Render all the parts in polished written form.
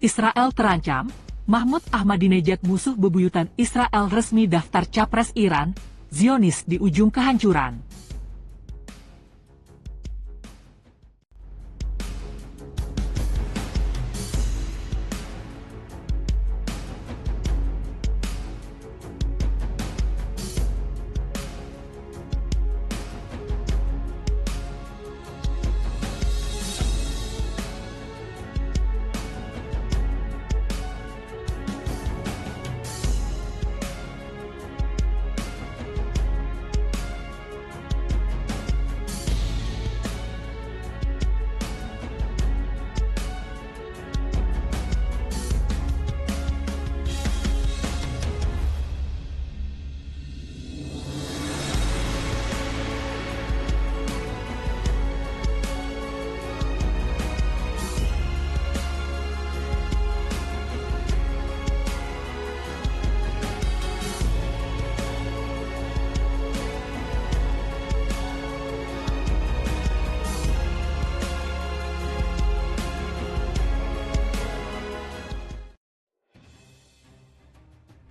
Israel terancam, Mahmud Ahmadinejad musuh bebuyutan Israel resmi daftar capres Iran, Zionis di ujung kehancuran.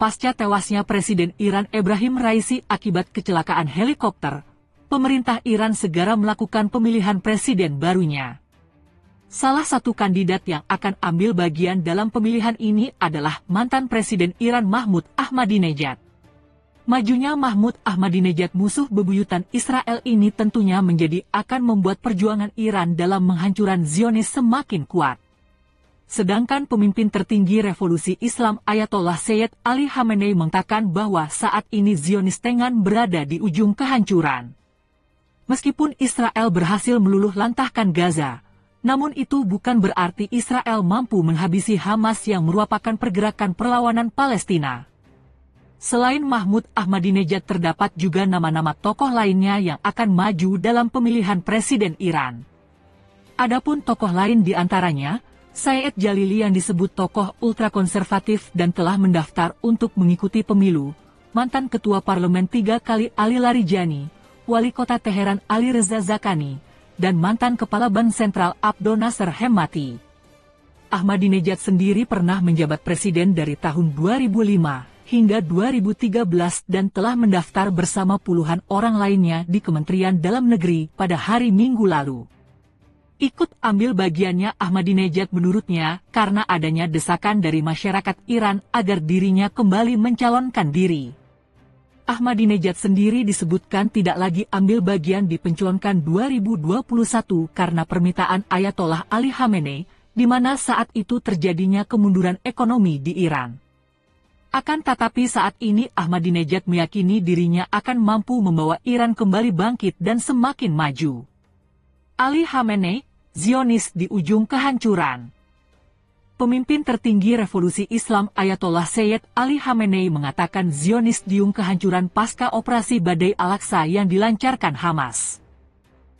Pasca tewasnya Presiden Iran Ebrahim Raisi akibat kecelakaan helikopter, pemerintah Iran segera melakukan pemilihan presiden barunya. Salah satu kandidat yang akan ambil bagian dalam pemilihan ini adalah mantan Presiden Iran Mahmud Ahmadinejad. Majunya Mahmud Ahmadinejad musuh bebuyutan Israel ini tentunya akan membuat perjuangan Iran dalam menghancurkan Zionis semakin kuat. Sedangkan pemimpin tertinggi revolusi Islam Ayatollah Sayyid Ali Khamenei mengatakan bahwa saat ini Zionis tengah berada di ujung kehancuran. Meskipun Israel berhasil meluluh lantahkan Gaza, namun itu bukan berarti Israel mampu menghabisi Hamas yang merupakan pergerakan perlawanan Palestina. Selain Mahmud Ahmadinejad terdapat juga nama-nama tokoh lainnya yang akan maju dalam pemilihan presiden Iran. Adapun tokoh lain di antaranya, Said Jalili yang disebut tokoh ultrakonservatif dan telah mendaftar untuk mengikuti pemilu, mantan Ketua Parlemen 3 kali Ali Larijani, Wali Kota Teheran Ali Reza Zakani, dan mantan Kepala Bank Sentral Abdel Nasser Hemmati. Ahmadinejad sendiri pernah menjabat presiden dari tahun 2005 hingga 2013 dan telah mendaftar bersama puluhan orang lainnya di Kementerian Dalam Negeri pada hari Minggu lalu. Ikut ambil bagiannya Ahmadinejad menurutnya karena adanya desakan dari masyarakat Iran agar dirinya kembali mencalonkan diri. Ahmadinejad sendiri disebutkan tidak lagi ambil bagian di pencalonan 2021 karena permintaan Ayatollah Ali Khamenei, di mana saat itu terjadinya kemunduran ekonomi di Iran. Akan tetapi saat ini Ahmadinejad meyakini dirinya akan mampu membawa Iran kembali bangkit dan semakin maju. Ali Khamenei, Zionis di ujung kehancuran. Pemimpin tertinggi revolusi Islam Ayatollah Sayyid Ali Khamenei mengatakan Zionis di ujung kehancuran pasca operasi Badai Al-Aqsa yang dilancarkan Hamas.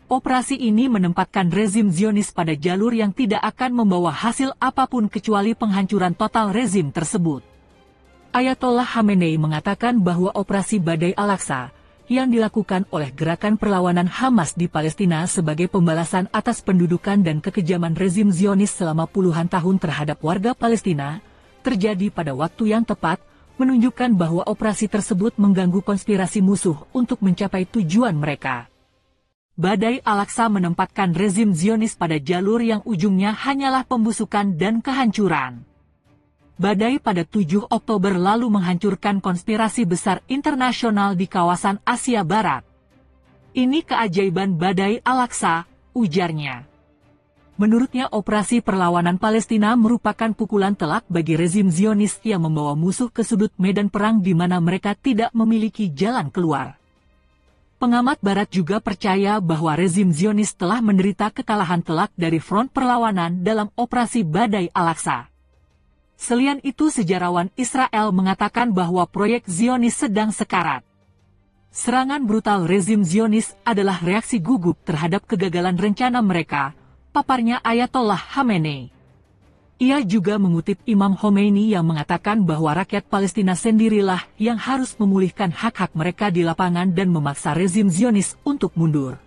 Operasi ini menempatkan rezim Zionis pada jalur yang tidak akan membawa hasil apapun kecuali penghancuran total rezim tersebut. Ayatollah Khamenei mengatakan bahwa operasi Badai Al-Aqsa yang dilakukan oleh gerakan perlawanan Hamas di Palestina sebagai pembalasan atas pendudukan dan kekejaman rezim Zionis selama puluhan tahun terhadap warga Palestina, terjadi pada waktu yang tepat, menunjukkan bahwa operasi tersebut mengganggu konspirasi musuh untuk mencapai tujuan mereka. Badai Al-Aqsa menempatkan rezim Zionis pada jalur yang ujungnya hanyalah pembusukan dan kehancuran. Badai pada 7 Oktober lalu menghancurkan konspirasi besar internasional di kawasan Asia Barat. Ini keajaiban Badai Al-Aqsa, ujarnya. Menurutnya operasi perlawanan Palestina merupakan pukulan telak bagi rezim Zionis yang membawa musuh ke sudut medan perang di mana mereka tidak memiliki jalan keluar. Pengamat Barat juga percaya bahwa rezim Zionis telah menderita kekalahan telak dari front perlawanan dalam operasi Badai Al-Aqsa. Selain itu sejarawan Israel mengatakan bahwa proyek Zionis sedang sekarat. Serangan brutal rezim Zionis adalah reaksi gugup terhadap kegagalan rencana mereka, paparnya Ayatollah Khamenei. Ia juga mengutip Imam Khomeini yang mengatakan bahwa rakyat Palestina sendirilah yang harus memulihkan hak-hak mereka di lapangan dan memaksa rezim Zionis untuk mundur.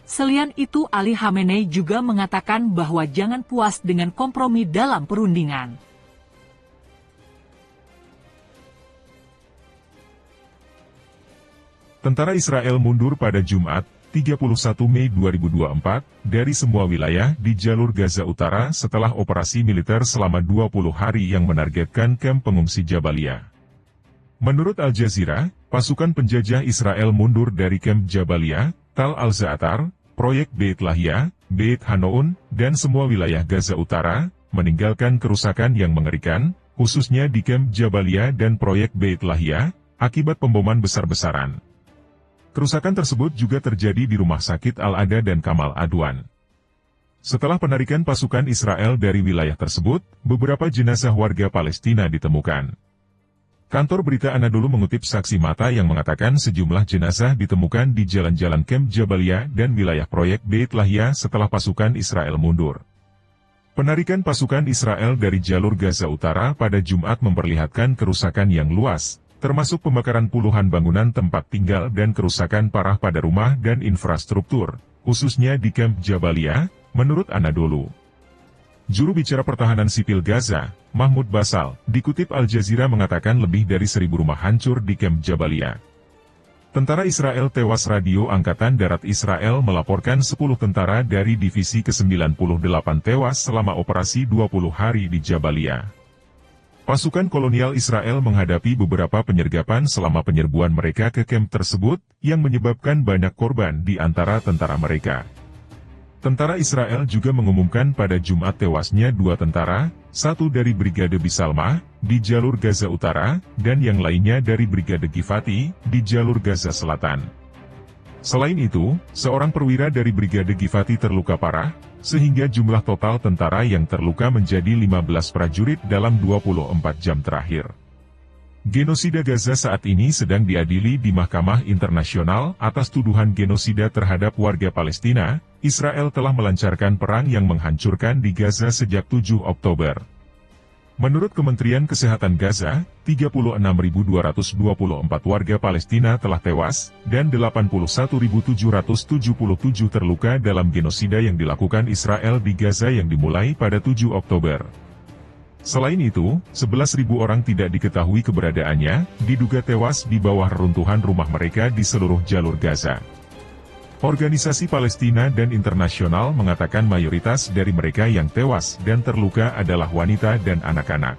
Selain itu, Ali Khamenei juga mengatakan bahwa jangan puas dengan kompromi dalam perundingan. Tentara Israel mundur pada Jumat, 31 Mei 2024, dari semua wilayah di jalur Gaza Utara setelah operasi militer selama 20 hari yang menargetkan kamp pengungsi Jabalia. Menurut Al Jazeera, pasukan penjajah Israel mundur dari kamp Jabalia, Tal Al-Za'atar, proyek Beit Lahia, Beit Hanoun, dan semua wilayah Gaza Utara, meninggalkan kerusakan yang mengerikan, khususnya di kamp Jabalia dan proyek Beit Lahia, akibat pemboman besar-besaran. Kerusakan tersebut juga terjadi di Rumah Sakit Al-Ada dan Kamal Adwan. Setelah penarikan pasukan Israel dari wilayah tersebut, beberapa jenazah warga Palestina ditemukan. Kantor berita Anadolu mengutip saksi mata yang mengatakan sejumlah jenazah ditemukan di jalan-jalan kamp Jabalia dan wilayah proyek Beit Lahia setelah pasukan Israel mundur. Penarikan pasukan Israel dari jalur Gaza Utara pada Jumat memperlihatkan kerusakan yang luas, termasuk pembakaran puluhan bangunan tempat tinggal dan kerusakan parah pada rumah dan infrastruktur, khususnya di kamp Jabalia, menurut Anadolu. Juru bicara pertahanan sipil Gaza, Mahmoud Basal, dikutip Al Jazeera mengatakan lebih dari 1.000 rumah hancur di kamp Jabalia. Tentara Israel tewas. Radio Angkatan Darat Israel melaporkan 10 tentara dari Divisi ke-98 tewas selama operasi 20 hari di Jabalia. Pasukan kolonial Israel menghadapi beberapa penyergapan selama penyerbuan mereka ke kamp tersebut, yang menyebabkan banyak korban di antara tentara mereka. Tentara Israel juga mengumumkan pada Jumat tewasnya 2 tentara, satu dari Brigade Bisalma, di jalur Gaza Utara, dan yang lainnya dari Brigade Givati, di jalur Gaza Selatan. Selain itu, seorang perwira dari Brigade Givati terluka parah, sehingga jumlah total tentara yang terluka menjadi 15 prajurit dalam 24 jam terakhir. Genosida Gaza saat ini sedang diadili di Mahkamah Internasional atas tuduhan genosida terhadap warga Palestina. Israel telah melancarkan perang yang menghancurkan di Gaza sejak 7 Oktober. Menurut Kementerian Kesehatan Gaza, 36.224 warga Palestina telah tewas, dan 81.777 terluka dalam genosida yang dilakukan Israel di Gaza yang dimulai pada 7 Oktober. Selain itu, 11.000 orang tidak diketahui keberadaannya, diduga tewas di bawah reruntuhan rumah mereka di seluruh jalur Gaza. Organisasi Palestina dan internasional mengatakan mayoritas dari mereka yang tewas dan terluka adalah wanita dan anak-anak.